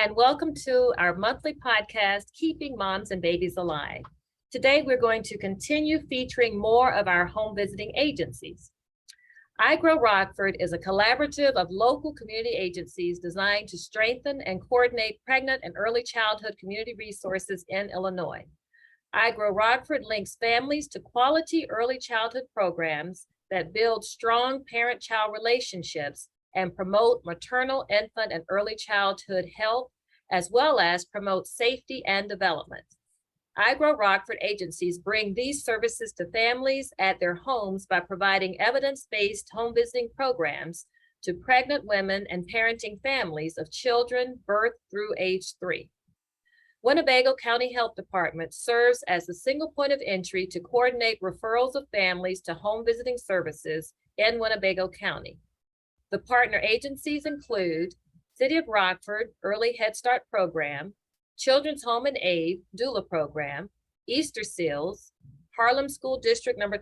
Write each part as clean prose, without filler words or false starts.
and welcome to our monthly podcast, Keeping Moms and Babies Alive. Today, we're going to continue featuring more of our home visiting agencies. iGrow Rockford is a collaborative of local community agencies designed to strengthen and coordinate pregnant and early childhood community resources in Illinois. iGrow Rockford links families to quality early childhood programs that build strong parent-child relationships and promote maternal, infant, and early childhood health, as well as promote safety and development. iGrow Rockford agencies bring these services to families at their homes by providing evidence-based home visiting programs to pregnant women and parenting families of children birth through age 3. Winnebago County Health Department serves as the single point of entry to coordinate referrals of families to home visiting services in Winnebago County. The partner agencies include City of Rockford Early Head Start Program, Children's Home and Aid doula program, Easter Seals, Harlem School District number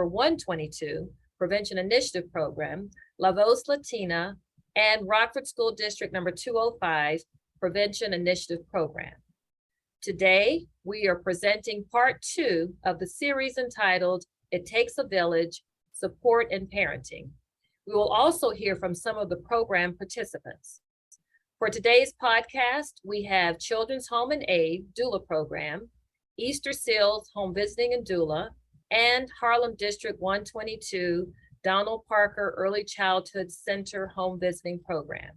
122 Prevention Initiative Program, La Voz Latina, and Rockford School District number 205 Prevention Initiative Program. Today, we are presenting part 2 of the series entitled It Takes a Village, Support in Parenting. We will also hear from some of the program participants. For today's podcast, we have Children's Home and Aid doula program, Easter Seals Home Visiting and Doula, and Harlem District 122 Donald Parker Early Childhood Center Home Visiting Program.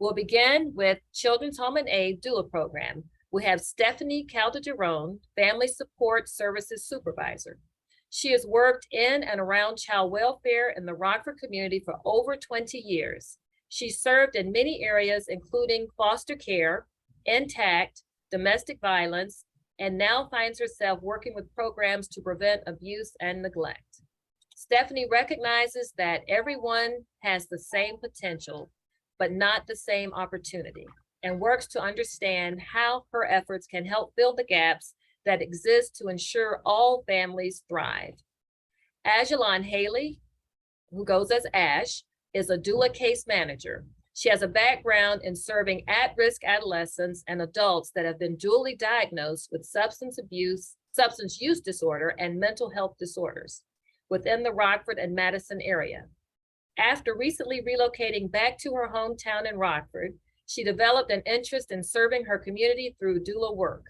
We'll begin with Children's Home and Aid doula program. We have Stephanie Calderon, Family Support Services Supervisor. She has worked in and around child welfare in the Rockford community for over 20 years. She served in many areas, including foster care, intact, domestic violence, and now finds herself working with programs to prevent abuse and neglect. Stephanie recognizes that everyone has the same potential, but not the same opportunity, and works to understand how her efforts can help fill the gaps that exist to ensure all families thrive. Ajalon Haley, who goes as Ash, is a doula case manager. She has a background in serving at-risk adolescents and adults that have been dually diagnosed with substance use disorder, and mental health disorders within the Rockford and Madison area. After recently relocating back to her hometown in Rockford, she developed an interest in serving her community through doula work.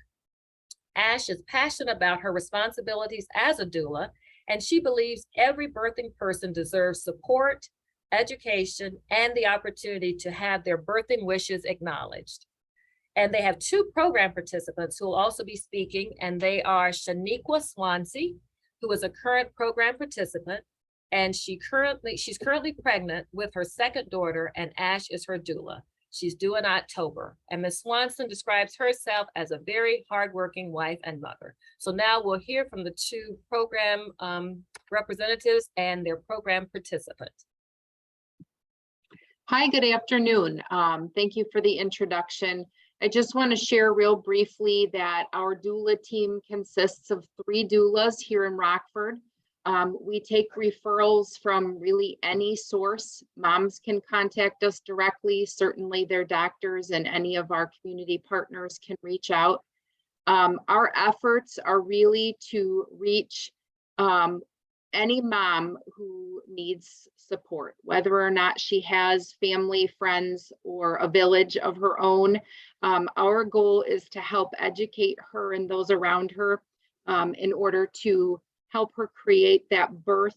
Ash is passionate about her responsibilities as a doula, and she believes every birthing person deserves support, education, and the opportunity to have their birthing wishes acknowledged. And they have 2 program participants who will also be speaking, and they are Shaniqua Swansea, who is a current program participant, and she's currently pregnant with her second daughter, and Ash is her doula. She's due in October, and Ms. Swanson describes herself as a very hardworking wife and mother. So now we'll hear from the 2 program representatives and their program participants. Hi, good afternoon. Thank you for the introduction. I just want to share real briefly that our doula team consists of 3 doulas here in Rockford. We take referrals from really any source. Moms can contact us directly. Certainly their doctors and any of our community partners can reach out. Our efforts are really to reach any mom who needs support, whether or not she has family, friends, or a village of her own. Our goal is to help educate her and those around her in order to help her create that birth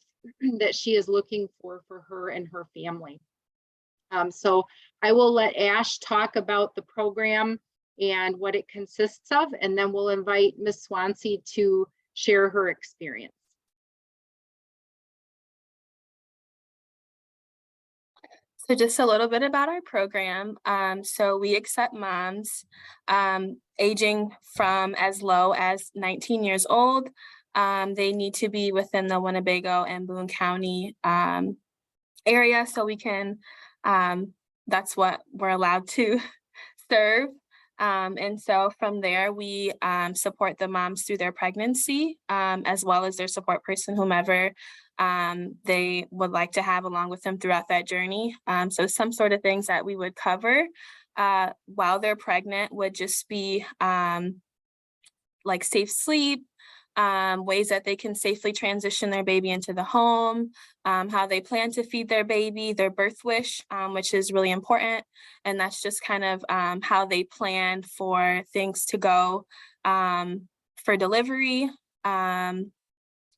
that she is looking for her and her family. So I will let Ash talk about the program and what it consists of, and then we'll invite Ms. Swansea to share her experience. So just a little bit about our program. So we accept moms aging from as low as 19 years old. They need to be within the Winnebago and Boone County area, so we can, that's what we're allowed to serve. And so from there, we support the moms through their pregnancy, as well as their support person, whomever they would like to have along with them throughout that journey. So some sort of things that we would cover while they're pregnant would just be like safe sleep, ways that they can safely transition their baby into the home, how they plan to feed their baby, their birth wish, which is really important. And that's just kind of how they plan for things to go for delivery.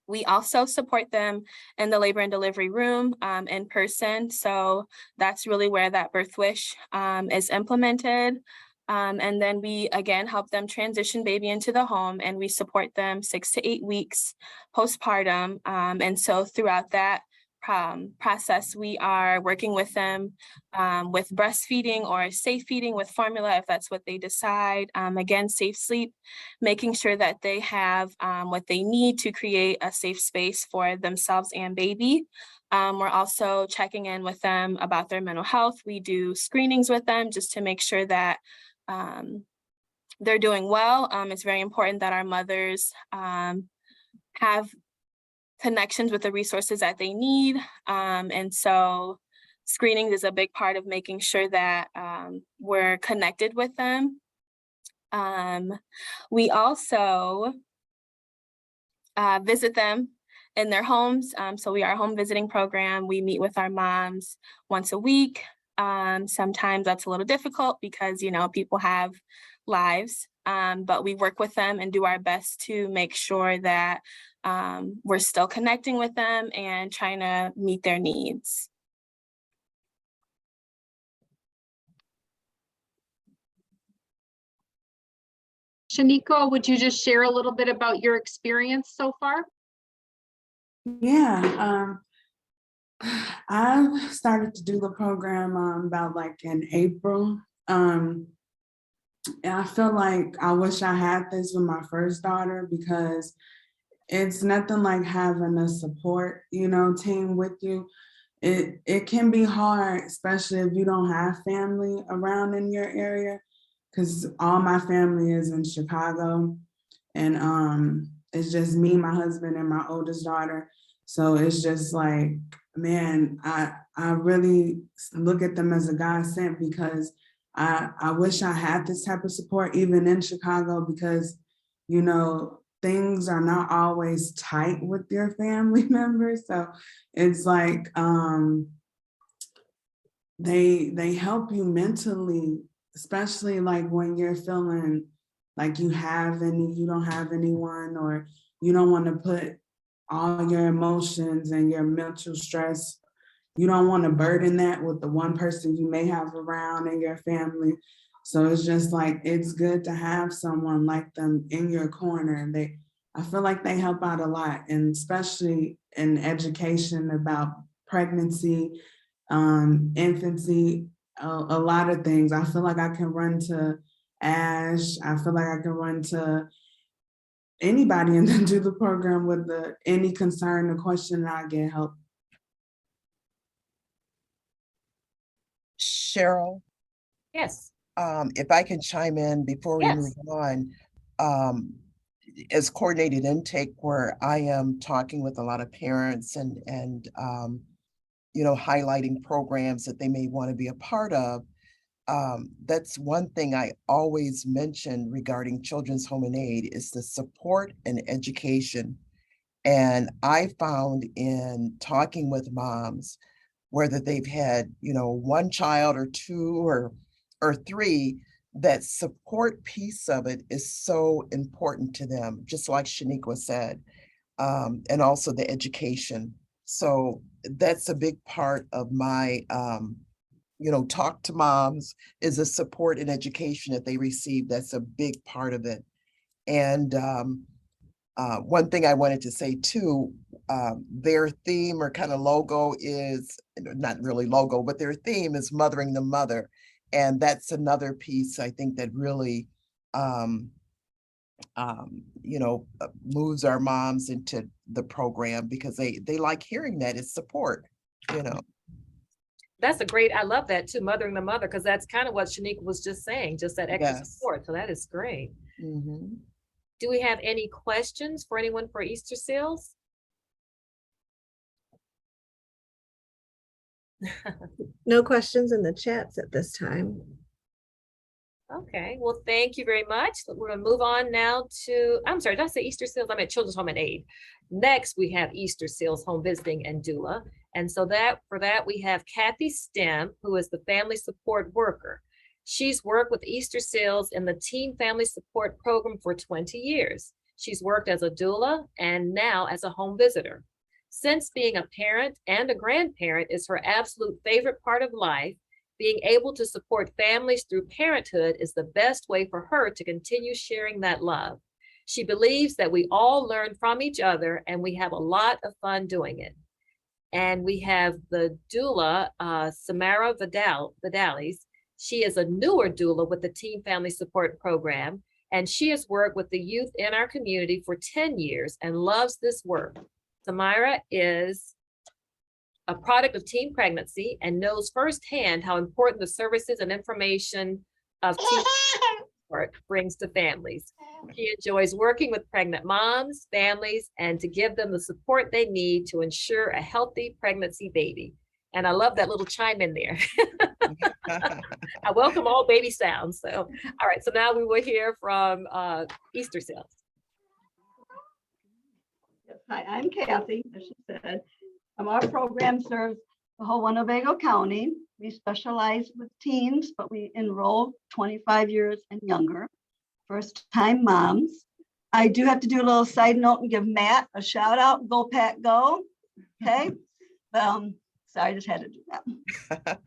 We also support them in the labor and delivery room in person. So that's really where that birth wish is implemented. And then we again help them transition baby into the home, and we support them 6 to 8 weeks postpartum. And so throughout that process, we are working with them with breastfeeding or safe feeding with formula if that's what they decide. Again, safe sleep, making sure that they have what they need to create a safe space for themselves and baby. We're also checking in with them about their mental health. We do screenings with them just to make sure that they're doing well. It's very important that our mothers have connections with the resources that they need. And so screening is a big part of making sure that we're connected with them. We also visit them in their homes. So we are a home visiting program. We meet with our moms once a week. Sometimes that's a little difficult because, you know, people have lives, but we work with them and do our best to make sure that we're still connecting with them and trying to meet their needs. Shaniqua, would you just share a little bit about your experience so far? Yeah, I started to do the program about like in April. And I feel like I wish I had this with my first daughter because it's nothing like having a support, you know, team with you. It can be hard, especially if you don't have family around in your area, because all my family is in Chicago, and it's just me, my husband, and my oldest daughter. So it's just like, man, I really look at them as a godsend because I wish I had this type of support even in Chicago because, you know, things are not always tight with your family members. So it's like they help you mentally, especially like when you're feeling like you don't have anyone, or you don't want to put all your emotions and your mental stress, you don't want to burden that with the one person you may have around in your family. So it's just like, it's good to have someone like them in your corner. I feel like they help out a lot, and especially in education about pregnancy, infancy, a lot of things. I feel like I can run to Ash. I feel like I can run to anybody and then do the program with any concern or question, and I get help. Cheryl, Yes. if I can chime in before we move Yes. on, as coordinated intake where I am talking with a lot of parents and you know, highlighting programs that they may want to be a part of. That's one thing I always mention regarding Children's Home and Aid is the support and education. And I found in talking with moms, whether they've had, you know, one child or two or three, that support piece of it is so important to them, just like Shaniqua said, and also the education. So that's a big part of my, you know, talk to moms is the support and education that they receive. That's a big part of it. And one thing I wanted to say too, their theme or kind of logo is not really logo, but their theme is mothering the mother. And that's another piece I think that really, you know, moves our moms into the program because they like hearing that it's support, you know. That's a great, I love that too, mothering the mother, because that's kind of what Shaniqua was just saying, just that extra Yes. support. So that is great. Mm-hmm. Do we have any questions for anyone for Easter Seals? No questions in the chats at this time. Okay, well, thank you very much. We're gonna move on now to, I'm sorry, did I say Easter Seals? I'm at Children's Home and Aid. Next, we have Easter Seals Home Visiting and Doula. And so for that, we have Kathy Stem, who is the family support worker. She's worked with Easter Seals in the Teen Family Support Program for 20 years. She's worked as a doula and now as a home visitor. Since being a parent and a grandparent is her absolute favorite part of life, being able to support families through parenthood is the best way for her to continue sharing that love. She believes that we all learn from each other and we have a lot of fun doing it. And we have the doula, Samara Vidalis. She is a newer doula with the Teen Family Support Program, and she has worked with the youth in our community for 10 years and loves this work. Samara is a product of teen pregnancy and knows firsthand how important the services and information of teen support brings to families. She enjoys working with pregnant moms, families, and to give them the support they need to ensure a healthy pregnancy baby. And I love that little chime in there. I welcome all baby sounds. So, all right, so now we will hear from Easter Seals. Yes, hi, I'm Kathy, as she said. Our program serves the whole Winnebago County. We specialize with teens, but we enroll 25 years and younger, first-time moms. I do have to do a little side note and give Matt a shout out. Go Pat, go. Okay. Sorry, I just had to do that.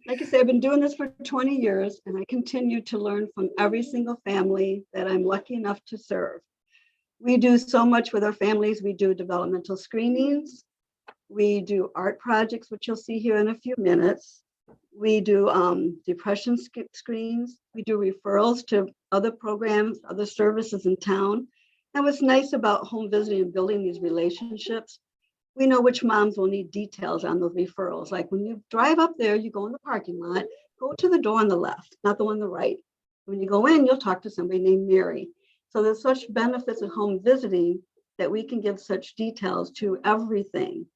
Like I said, I've been doing this for 20 years, and I continue to learn from every single family that I'm lucky enough to serve. We do so much with our families. We do developmental screenings. We do art projects, which you'll see here in a few minutes. We do depression screens. We do referrals to other programs, other services in town. And what's nice about home visiting and building these relationships, we know which moms will need details on those referrals. Like when you drive up there, you go in the parking lot, go to the door on the left, not the one on the right. When you go in, you'll talk to somebody named Mary. So there's such benefits of home visiting that we can give such details to everything.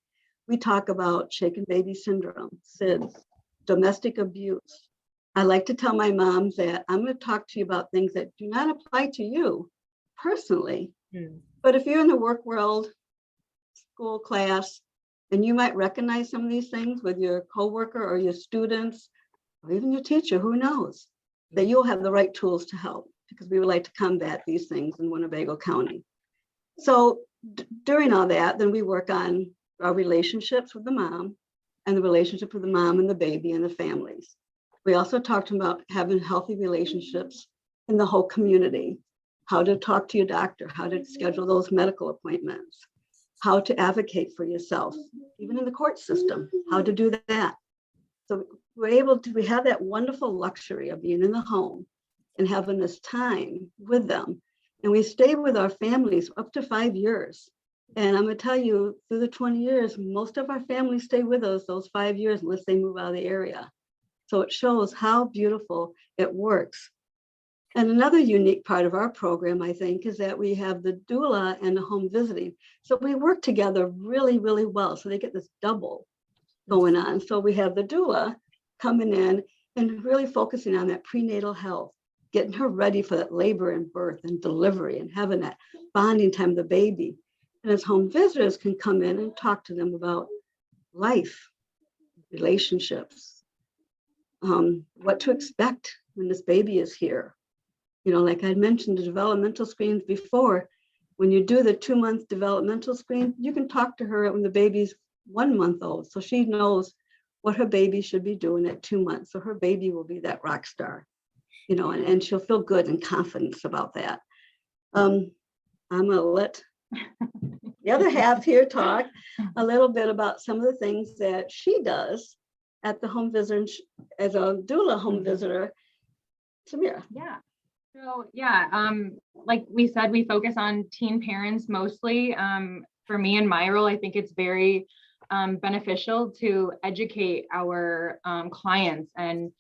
We talk about shaken baby syndrome, SIDS, domestic abuse. I like to tell my moms that I'm going to talk to you about things that do not apply to you personally. But if you're in the work world, school class, and you might recognize some of these things with your coworker or your students, or even your teacher, who knows, that you'll have the right tools to help, because we would like to combat these things in Winnebago County. So during all that, then we work on our relationships with the mom and the relationship with the mom and the baby and the families. We also talked about having healthy relationships in the whole community, how to talk to your doctor, how to schedule those medical appointments, how to advocate for yourself, even in the court system, how to do that. So we have that wonderful luxury of being in the home and having this time with them. And we stay with our families up to 5 years. And I'm going to tell you, through the 20 years, most of our families stay with us those 5 years unless they move out of the area. So it shows how beautiful it works. And another unique part of our program, I think, is that we have the doula and the home visiting. So we work together really, really well. So they get this double going on. So we have the doula coming in and really focusing on that prenatal health, getting her ready for that labor and birth and delivery and having that bonding time with the baby. And as home visitors can come in and talk to them about life, relationships, what to expect when this baby is here. You know, like I mentioned the developmental screens before, when you do the 2-month developmental screen, you can talk to her when the baby's 1 month old. So she knows what her baby should be doing at 2 months. So her baby will be that rock star, you know, and she'll feel good and confidence about that. I'm gonna let the other half here talk a little bit about some of the things that she does at the home visitor as a doula home visitor. Samira. Yeah. So yeah, like we said, we focus on teen parents mostly. For me and my role, I think it's very beneficial to educate our clients, and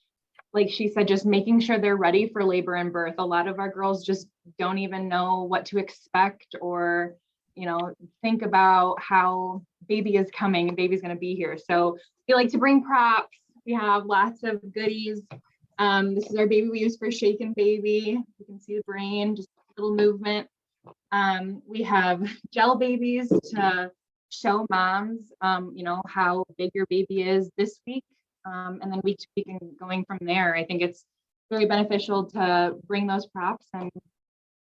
like she said, just making sure they're ready for labor and birth. A lot of our girls just don't even know what to expect, or you know, think about how baby is coming and baby's going to be here. So we like to bring props. We have lots of goodies This is our baby we use for shaken baby. You can see the brain, just a little movement. We have gel babies to show moms, how big your baby is this week. And then week to week and going from there. I think it's very beneficial to bring those props and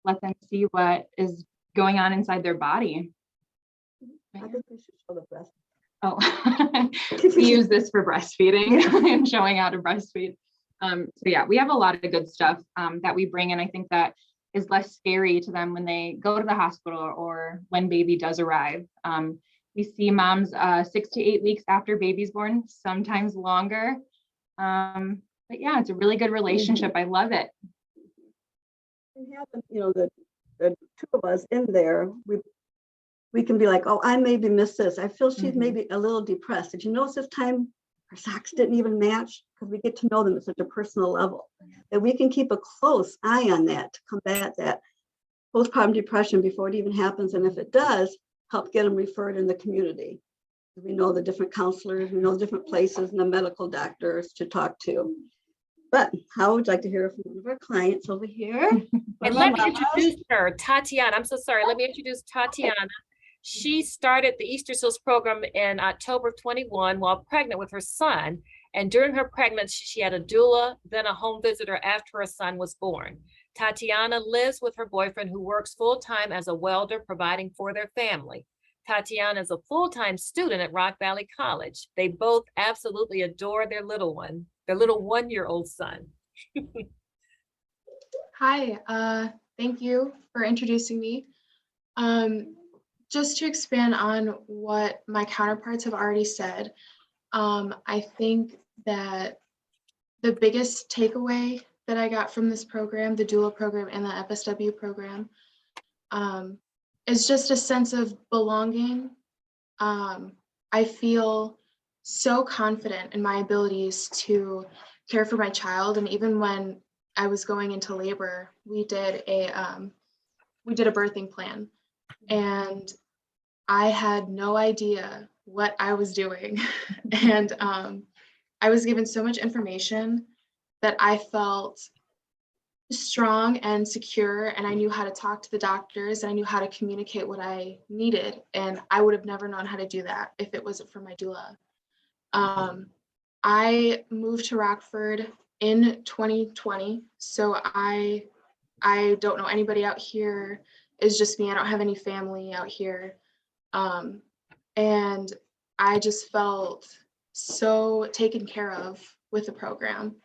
let them see what is going on inside their body. I think we should show the breast. Oh, we use this for breastfeeding and showing how to breastfeed. So yeah, we have a lot of good stuff that we bring, and I think that is less scary to them when they go to the hospital or when baby does arrive. We see moms 6 to 8 weeks after baby's born, sometimes longer. But yeah, it's a really good relationship. I love it. We have, the two of us in there, we can be like, oh, I maybe missed this. I feel she's maybe a little depressed. Did you notice this time her socks didn't even match? Because we get to know them at such a personal level that we can keep a close eye on that to combat that postpartum depression before it even happens. And if it does, help get them referred in the community. We know the different counselors, we know the different places and the medical doctors to talk to. But I would like to hear from one of our clients over here. And let me introduce her, Tatiana. I'm so sorry. Let me introduce Tatiana. She started the Easter Seals program in October of 21 while pregnant with her son. And during her pregnancy, she had a doula, then a home visitor after her son was born. Tatiana lives with her boyfriend who works full-time as a welder, providing for their family. Tatiana is a full-time student at Rock Valley College. They both absolutely adore their little one-year-old son. Hi, thank you for introducing me. Just to expand on what my counterparts have already said, I think that the biggest takeaway that I got from this program, the doula program and the FSW program, is just a sense of belonging. I feel so confident in my abilities to care for my child, and even when I was going into labor, we did a birthing plan, and I had no idea what I was doing. And I was given so much information that I felt strong and secure, and I knew how to talk to the doctors, and I knew how to communicate what I needed. And I would have never known how to do that if it wasn't for my doula. I moved to Rockford in 2020. So I don't know anybody out here. It's just me. I don't have any family out here. And I just felt so taken care of with the program.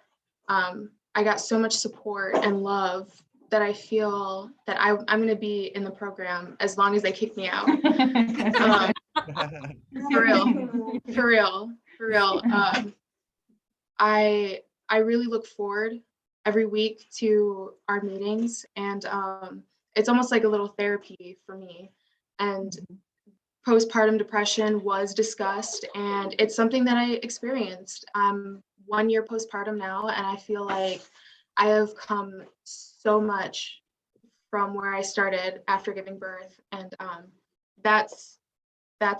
I got so much support and love that I feel that I'm going to be in the program as long as they kick me out. For real. I really look forward every week to our meetings, and it's almost like a little therapy for me. And postpartum depression was discussed, and it's something that I experienced. 1 year postpartum now, and I feel like I have come so much from where I started after giving birth, and that's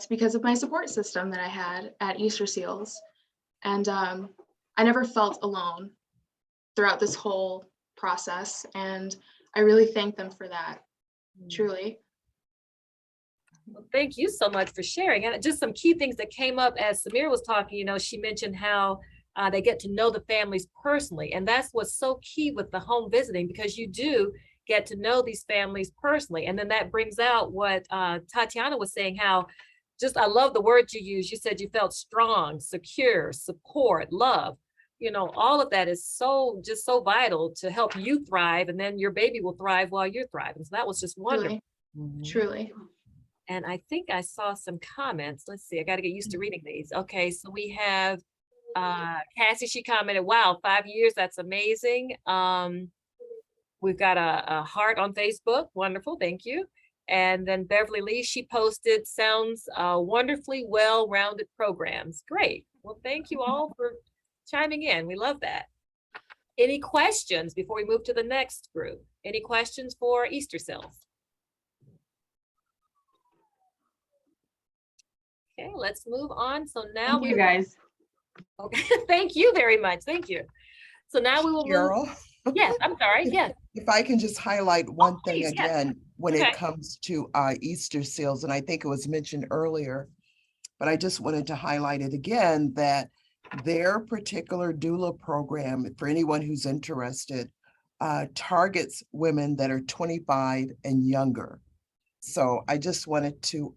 because of my support system that I had at Easter Seals. And I never felt alone throughout this whole process, and I really thank them for that, truly. Well, thank you so much for sharing. And just some key things that came up as Samira was talking, she mentioned how they get to know the families personally. And that's what's so key with the home visiting, because you do get to know these families personally. And then that brings out what Tatiana was saying, how I love the words you use. You said you felt strong, secure, support, love. All of that is so vital to help you thrive, and then your baby will thrive while you're thriving. So that was just wonderful. Truly. And I think I saw some comments. Let's see, I got to get used to reading these. Okay, so we have Cassie, she commented, wow, 5 years, that's amazing. We've got a heart on Facebook. Wonderful, thank you. And then Beverly Lee, she posted, sounds wonderfully well-rounded programs. Great. Well, thank you all for chiming in. We love that. Any questions before we move to the next group? Any questions for Easter Seals? Okay, let's move on. So now Thank you guys. Okay, thank you very much. Thank you. So now we will move, Cheryl, yes, I'm sorry, yes, if I can just highlight one thing please, yes. again, when Okay. it comes to Easter seals, and I think it was mentioned earlier, but I just wanted to highlight it again, that their particular doula program, for anyone who's interested, targets women that are 25 and younger. So I just wanted to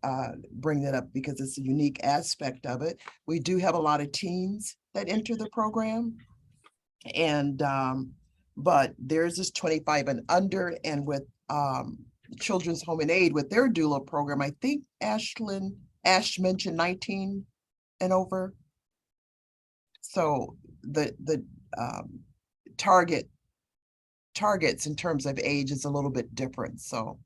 bring that up because it's a unique aspect of it. We do have a lot of teens that enter the program. And but theirs is 25 and under, and with Children's Home and Aid with their doula program, I think Ash mentioned 19 and over. So the targets in terms of age is a little bit different. So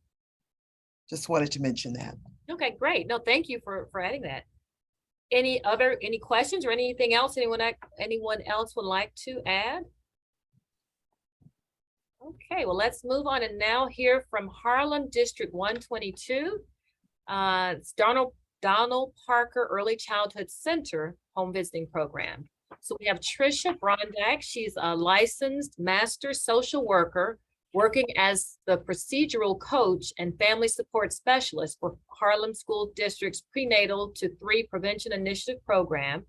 just wanted to mention that. Okay, great. No, thank you for adding that. Any questions or anything else anyone else would like to add? Okay, well, let's move on and now hear from Harlem District 122. It's Donald Parker Early Childhood Center Home Visiting Program. So we have Trisha Brondak. She's a licensed master social worker working as the procedural coach and family support specialist for Harlem School District's prenatal to 3 prevention initiative program.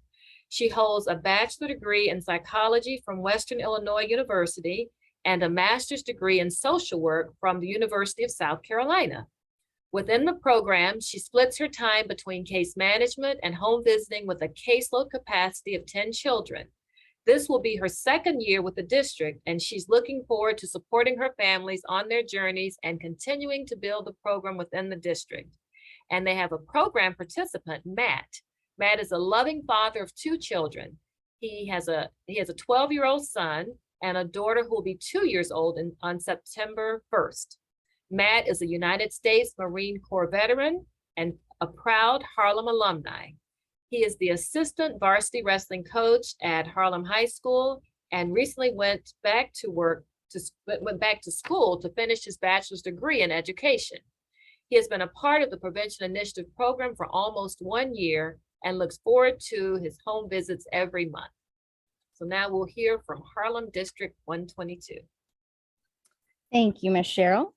She holds a bachelor degree in psychology from Western Illinois University and a master's degree in social work from the University of South Carolina. Within the program, she splits her time between case management and home visiting with a caseload capacity of 10 children. This will be her 2nd year with the district, and she's looking forward to supporting her families on their journeys and continuing to build the program within the district. And they have a program participant, Matt. Matt is a loving father of 2 children. He has a 12-year-old son and a daughter who will be 2 years old on September 1st. Matt is a United States Marine Corps veteran and a proud Harlem alumni. He is the assistant varsity wrestling coach at Harlem High School and recently went back to school to finish his bachelor's degree in education. He has been a part of the Prevention Initiative program for almost 1 year and looks forward to his home visits every month. So now we'll hear from Harlem District 122. Thank you, Ms. Cheryl.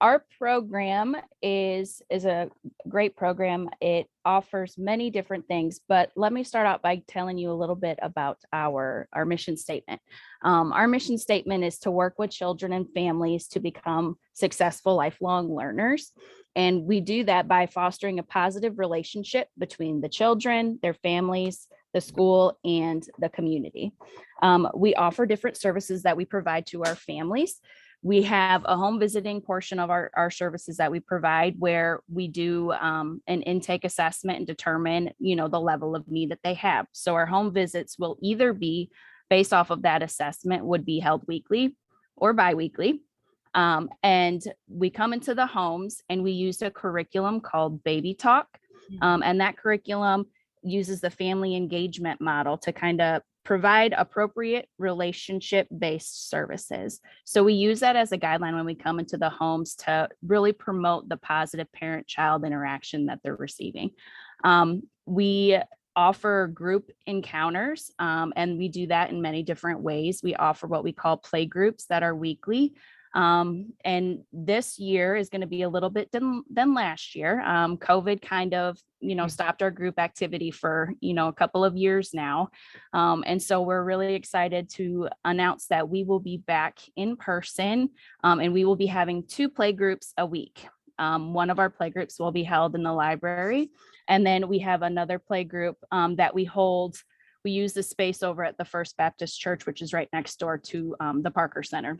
Our program is a great program. It offers many different things, but let me start out by telling you a little bit about our mission statement. Our mission statement is to work with children and families to become successful lifelong learners. And we do that by fostering a positive relationship between the children, their families, the school, and the community. We offer different services that we provide to our families. We have a home visiting portion of our services that we provide where we do an intake assessment and determine, the level of need that they have. So our home visits will either be based off of that assessment, would be held weekly or biweekly. And we come into the homes and we use a curriculum called Baby Talk. And that curriculum uses the family engagement model to kind of provide appropriate relationship-based services. So we use that as a guideline when we come into the homes to really promote the positive parent-child interaction that they're receiving. We offer group encounters, and we do that in many different ways. We offer what we call play groups that are weekly. And this year is going to be a little bit than last year. COVID kind of, stopped our group activity for, a couple of years now. And so we're really excited to announce that we will be back in person, and we will be having 2 play groups a week. One of our play groups will be held in the library. And then we have another play group that we hold. We use the space over at the First Baptist Church, which is right next door to the Parker Center.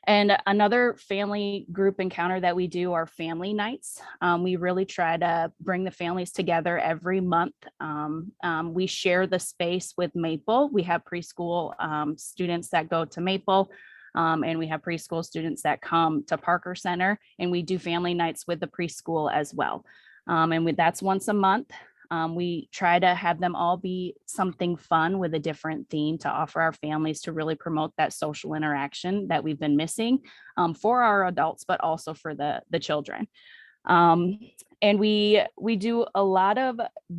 And another family group encounter that we do are family nights. We really try to bring the families together every month. We share the space with Maple. We have preschool students that go to Maple, and we have preschool students that come to Parker Center, and we do family nights with the preschool as well. That's once a month. We try to have them all be something fun with a different theme to offer our families to really promote that social interaction that we've been missing for our adults, but also for the children. And we do a lot of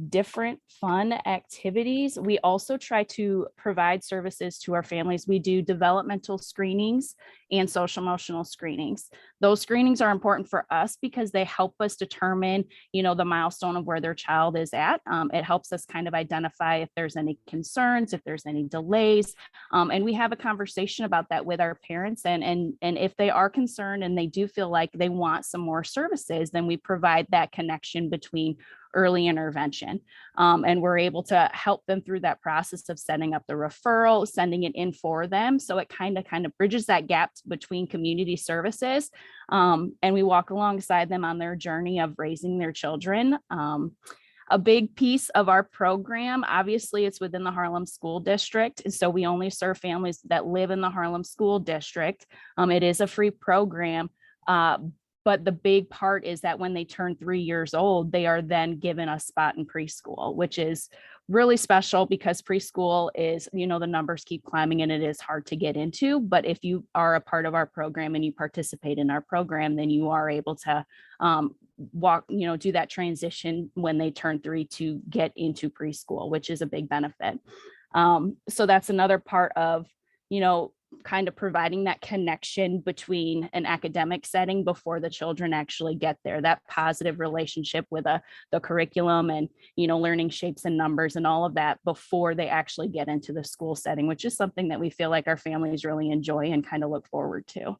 different fun activities. We also try to provide services to our families. We do developmental screenings and social emotional screenings. Those screenings are important for us because they help us determine, the milestone of where their child is at. It helps us kind of identify if there's any concerns, if there's any delays. And we have a conversation about that with our parents. And if they are concerned and they do feel like they want some more services, then we provide that connection between early intervention. And we're able to help them through that process of setting up the referral, sending it in for them. So it kind of bridges that gap between community services. And we walk alongside them on their journey of raising their children. A big piece of our program, obviously, it's within the Harlem School District. And so we only serve families that live in the Harlem School District. It is a free program. But the big part is that when they turn 3 years old, they are then given a spot in preschool, which is really special because preschool is, the numbers keep climbing and it is hard to get into. But if you are a part of our program and you participate in our program, then you are able to do that transition when they turn 3 to get into preschool, which is a big benefit. So that's another part of, kind of providing that connection between an academic setting before the children actually get there, that positive relationship with the curriculum and, learning shapes and numbers and all of that before they actually get into the school setting, which is something that we feel like our families really enjoy and kind of look forward to.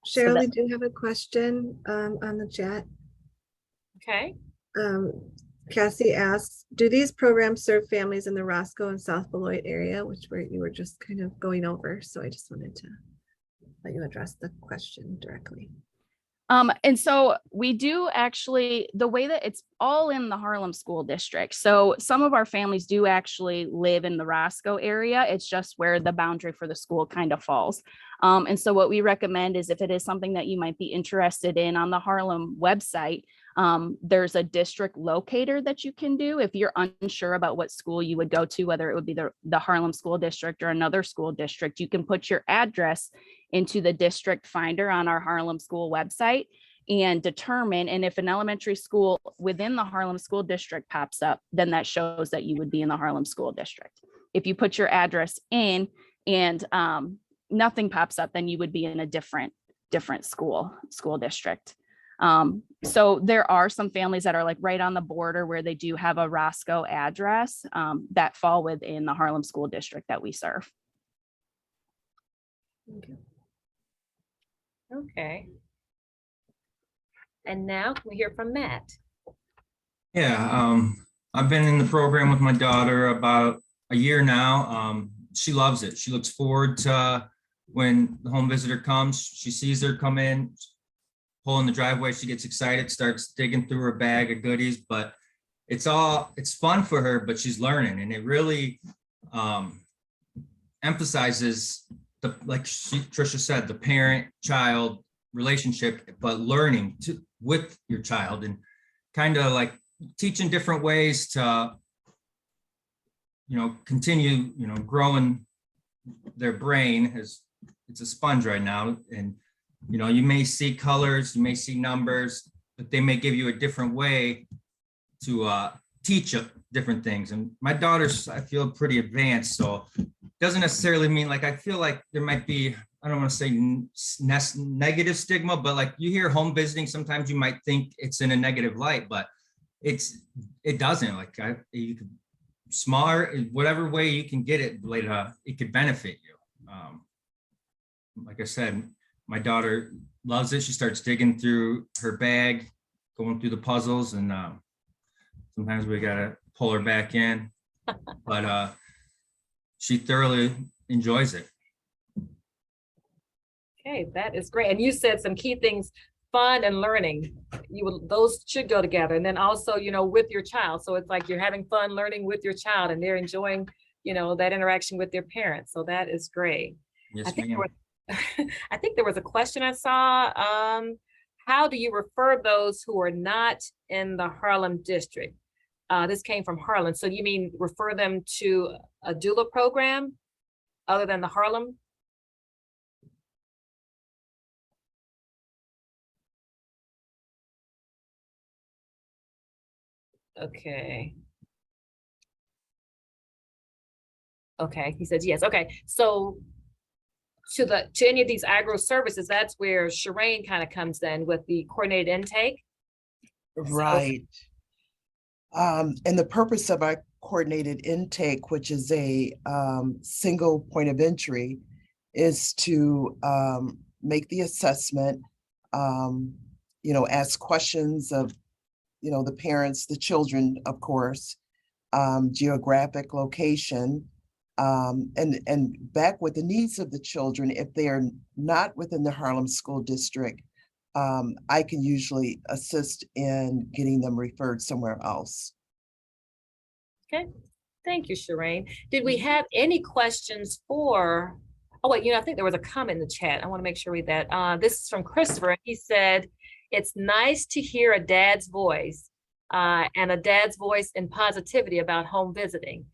Cheryl, I do have a question on the chat. Okay. Cassie asks, do these programs serve families in the Roscoe and South Beloit area, which you were just kind of going over? So I just wanted to let you address the question directly. And so we do actually, the way that it's all in the Harlem School District. So some of our families do actually live in the Roscoe area. It's just where the boundary for the school kind of falls. And so what we recommend is if it is something that you might be interested in on the Harlem website, there's a district locator that you can do if you're unsure about what school you would go to, whether it would be the Harlem School District or another school district. You can put your address into the district finder on our Harlem School website and determine, and if an elementary school within the Harlem School District pops up, then that shows that you would be in the Harlem School District. If you put your address in and nothing pops up, then you would be in a different school district. So there are some families that are like right on the border where they do have a Roscoe address that fall within the Harlem School District that we serve. Okay. And now can we hear from Matt? Yeah, I've been in the program with my daughter about a year now. She loves it. She looks forward to when the home visitor comes. She sees her come in, pull in the driveway. She gets excited, starts digging through her bag of goodies, but it's fun for her, but she's learning. And it really emphasizes Trisha said, the parent-child relationship, but learning with your child and kind of like teaching different ways to, continue, growing their brain. As it's a sponge right now. And, you may see colors, you may see numbers, but they may give you a different way to teach different things. And my daughter's, I feel, pretty advanced, so doesn't necessarily mean I feel like there might be, I don't want to say negative stigma, but like you hear home visiting, sometimes you might think it's in a negative light, but it doesn't. You could smaller, whatever way you can get it, it could benefit you. Like I said, my daughter loves it. She starts digging through her bag, going through the puzzles, and sometimes we gotta pull her back in, but she thoroughly enjoys it. Okay, that is great. And you said some key things, fun and learning. Those should go together. And then also, with your child. So it's like you're having fun learning with your child and they're enjoying, that interaction with their parents. So that is great. Yes, I think ma'am. I think there was a question I saw. How do you refer those who are not in the Harlem district? This came from Harlan. So you mean refer them to a doula program other than the Harlem? Okay. Okay, he says yes. Okay, so to any of these agro services, that's where Shireen kind of comes in with the coordinated intake. Right. And the purpose of our coordinated intake, which is a single point of entry, is to make the assessment, ask questions of, the parents, the children, of course, geographic location, and back with the needs of the children. If they are not within the Harlem School District, I can usually assist in getting them referred somewhere else. Okay, thank you, Shireen. Did we have any questions for, oh wait, I think there was a comment in the chat. I want to make sure we read that. This is from Christopher. He said, it's nice to hear a dad's voice and a dad's voice in positivity about home visiting.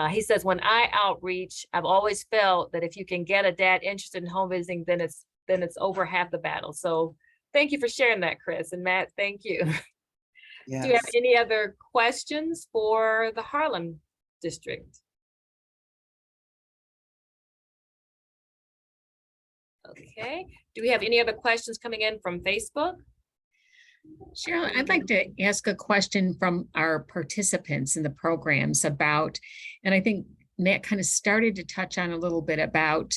He says, when I outreach, I've always felt that if you can get a dad interested in home visiting, then it's over half the battle. So thank you for sharing that, Chris. And Matt, thank you. Yes. Do you have any other questions for the Harlem district? Okay, do we have any other questions coming in from Facebook? Cheryl, I'd like to ask a question from our participants in the programs about, and I think Matt kind of started to touch on a little bit about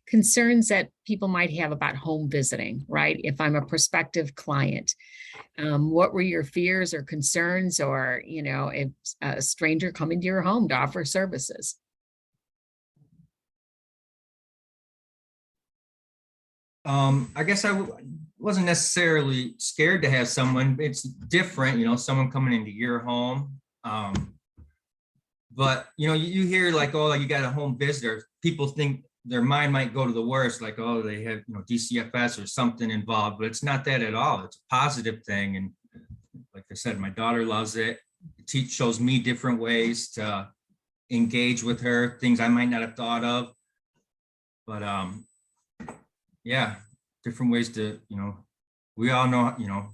concerns that people might have about home visiting, right? If I'm a prospective client, what were your fears or concerns, or, if a stranger coming to your home to offer services? I guess I wasn't necessarily scared to have someone. It's different, someone coming into your home. But you hear like, oh, you got a home visitor. People think their mind might go to the worst, like, oh, they have DCFS or something involved, but it's not that at all. It's a positive thing. And like I said, my daughter loves it. It shows me different ways to engage with her, things I might not have thought of. But yeah, different ways to, we all know,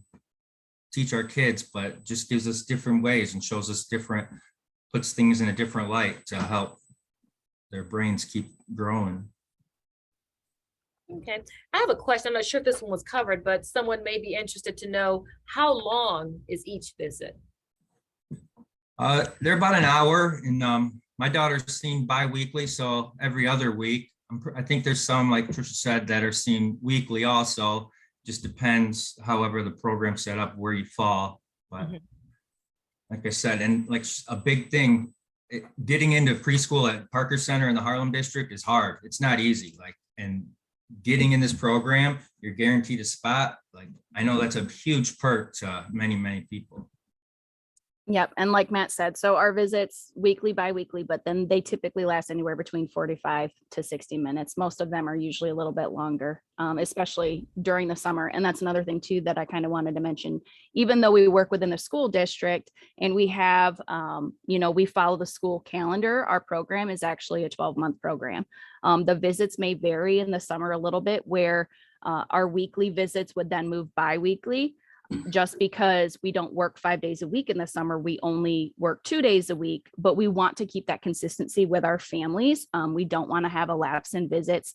teach our kids, but just gives us different ways and shows us puts things in a different light to help their brains keep growing. Okay, I have a question. I'm not sure if this one was covered, but someone may be interested to know, how long is each visit? They're about an hour, and my daughter's seen bi-weekly, so every other week. I think there's some, like Trisha said, that are seen weekly also. Just depends, however the program's set up, where you fall. But like I said, and like a big thing, getting into preschool at Parker Center in the Harlem district is hard. It's not easy. And getting in this program, you're guaranteed a spot. I know that's a huge perk to many, many people. Yep. And like Matt said, so our visits weekly, bi-weekly, but then they typically last anywhere between 45 to 60 minutes. Most of them are usually a little bit longer, especially during the summer. And that's another thing too, that I kind of wanted to mention. Even though we work within the school district and we have, we follow the school calendar, our program is actually a 12-month program. The visits may vary in the summer a little bit, where our weekly visits would then move bi-weekly. Just because we don't work 5 days a week in the summer, we only work 2 days a week, but we want to keep that consistency with our families. We don't want to have a lapse in visits.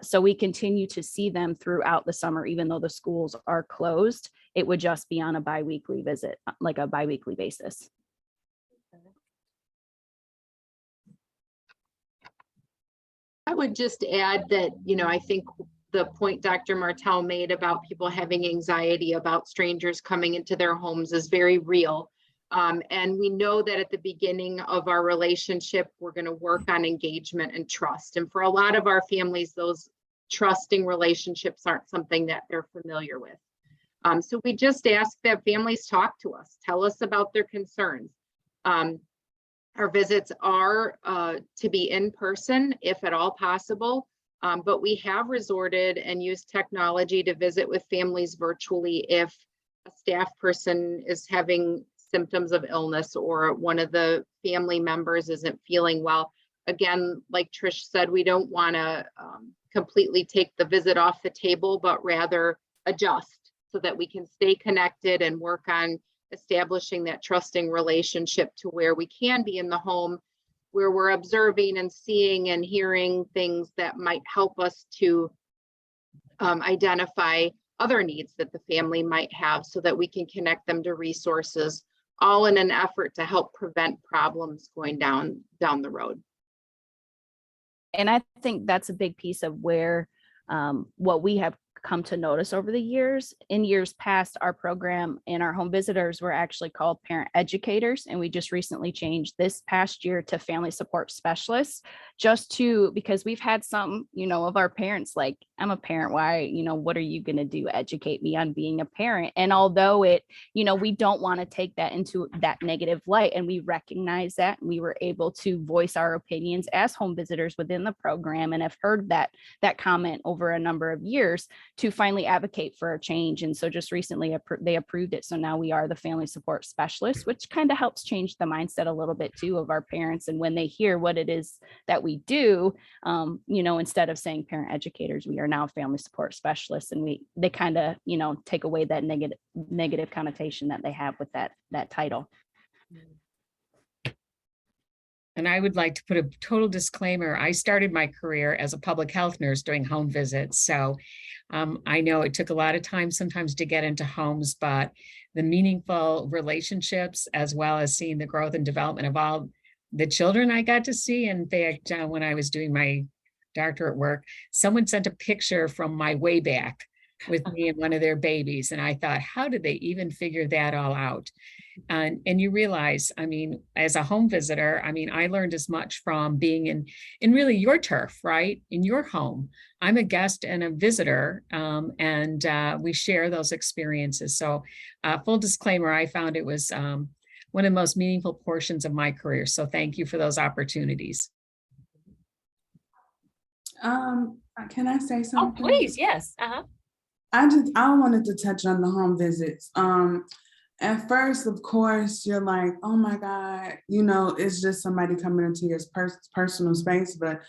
So we continue to see them throughout the summer, even though the schools are closed. It would just be on a bi-weekly visit, like a bi-weekly basis. I would just add that, I think the point Dr. Martell made about people having anxiety about strangers coming into their homes is very real. And we know that at the beginning of our relationship, we're going to work on engagement and trust. And for a lot of our families, those trusting relationships aren't something that they're familiar with. So we just ask that families talk to us, tell us about their concerns. Our visits are to be in person, if at all possible. But we have resorted and used technology to visit with families virtually if a staff person is having symptoms of illness or one of the family members isn't feeling well. Again, like Trish said, we don't want to completely take the visit off the table, but rather adjust so that we can stay connected and work on establishing that trusting relationship to where we can be in the home, where we're observing and seeing and hearing things that might help us to identify other needs that the family might have so that we can connect them to resources, all in an effort to help prevent problems going down the road. And I think that's a big piece of where what we have come to notice over the years. In years past, our program and our home visitors were actually called parent educators, and we just recently changed this past year to family support specialists, because we've had some, of our parents like, I'm a parent, why, what are you going to do? Educate me on being a parent. And although we don't want to take that into that negative light, and we recognize that, and we were able to voice our opinions as home visitors within the program, and have heard that comment over a number of years, to finally advocate for a change. And so just recently they approved it. So now we are the family support specialists, which kind of helps change the mindset a little bit too of our parents. And when they hear what it is that we do, instead of saying parent educators, we are now family support specialists. And they kind of, take away that negative connotation that they have with that title. And I would like to put a total disclaimer. I started my career as a public health nurse doing home visits. So I know it took a lot of time sometimes to get into homes, but the meaningful relationships, as well as seeing the growth and development of all the children I got to see. In fact, when I was doing my doctorate work, someone sent a picture from my way back with me and one of their babies. And I thought, how did they even figure that all out? And you realize, as a home visitor, I learned as much from being in really your turf, right? In your home. I'm a guest and a visitor, and we share those experiences. So full disclaimer, I found it was one of the most meaningful portions of my career. So thank you for those opportunities. Can I say Oh, something? please, yes. I wanted to touch on the home visits. At first, of course, you're like, oh my God, it's just somebody coming into your personal space. But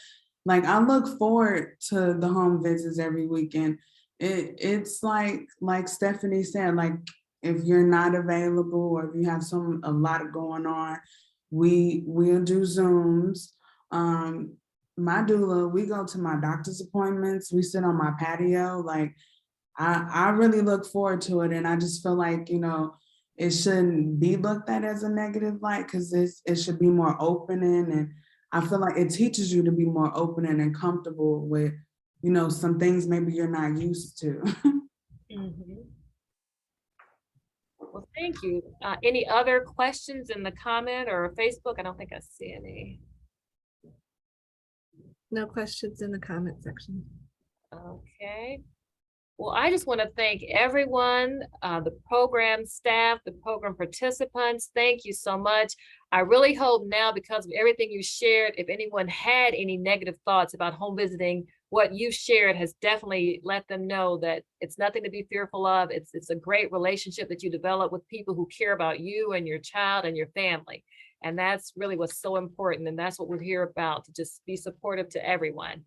like, I look forward to the home visits every weekend. It's like Stephanie said, like, if you're not available or if you have a lot going on, we'll do Zooms. My doula, we go to my doctor's appointments. We sit on my patio. Like, I really look forward to it. And I just feel like, it shouldn't be looked at as a negative light, because it should be more opening. And I feel like it teaches you to be more opening and comfortable with, some things maybe you're not used to. Well, thank you. Any other questions in the comment or Facebook? I don't think I see any. No questions in the comment section. Okay. Well, I just want to thank everyone, the program staff, the program participants. Thank you so much. I really hope now, because of everything you shared, if anyone had any negative thoughts about home visiting, what you shared has definitely let them know that it's nothing to be fearful of. It's a great relationship that you develop with people who care about you and your child and your family. And that's really what's so important. And that's what we're here about, to just be supportive to everyone.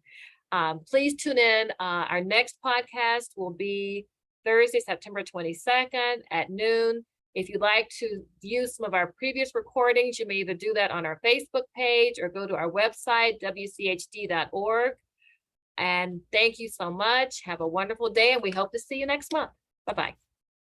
Please tune in. Our next podcast will be Thursday, September 22nd at noon. If you'd like to view some of our previous recordings, you may either do that on our Facebook page or go to our website, wchd.org. And thank you so much. Have a wonderful day, and we hope to see you next month. Bye-bye.